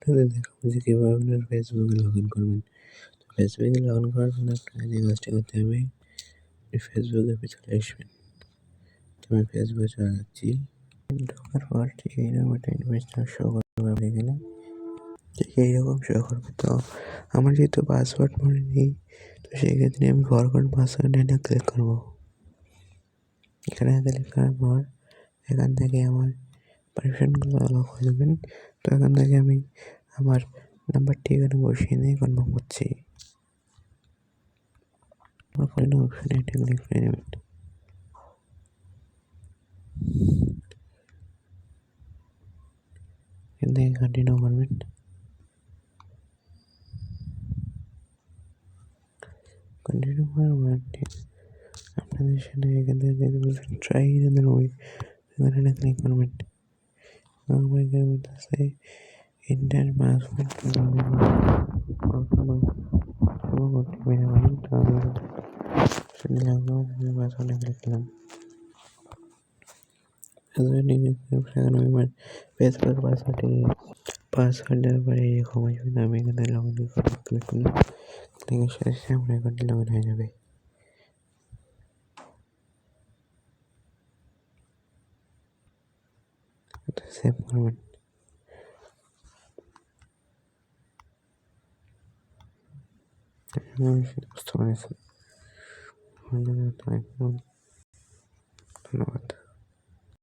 আপনাদের দেখাবো যে কীভাবে আপনার ফেসবুকে লগ ইন করবেন। তো ফেসবুকে লগ ইন করার জন্য আপনাকে যে কাজটি করতে হবে, ফেসবুক অ্যাপে চলে আসবেন। তো আমি ফেসবুকে চলে যাচ্ছি। ঢোকার পর ঠিক এইরকম একটা ইনফরমেশন শো করবে আপনি এখানে, ঠিক এইরকম শো করবে। তো আমার যেহেতু পাসওয়ার্ড মনে নেই, তো সেক্ষেত্রে আমি ফরগট পাসওয়ার্ড এটা ক্লিক করবো। এখানে ক্লিক করার পর এখান থেকে আমার পারমিশনগুলো লক হয়ে যাবেন। তো এখান থেকে আমি আমার নাম্বারটি এখানে বসিয়ে নিয়ে কনফার্ম করছি। ফোনের অপশানে এটা ক্লিক করে নেবেন। এখান থেকে কন্টিনিউ করবেন। কন্টিনিউ করার পর আপনাদের সাথে এখান থেকে দেখতে পাচ্ছেন ট্রাই এনাদার ওয়ে, এখানে ক্লিক করবেন। আমার এখানে বলতেছে এন্টার পাসওয়ার্ড করতে পারেন। তো আমি সেটা লাগলো, আমি পাসওয়ার্ডে ক্লিক করলাম। সেখানে আমার ফেসবুক পাসওয়ার্ড দেওয়ার পরে এরকম আসবে। আমি এখানে লগ ইন ক্লিক করলাম। ক্লিকের সাথে সাথে আমার অ্যাকাউন্টটি লগ ইন হয়ে যাবে। সেভ করবেন। বুঝতে পেরেছেন। ধন্যবাদ।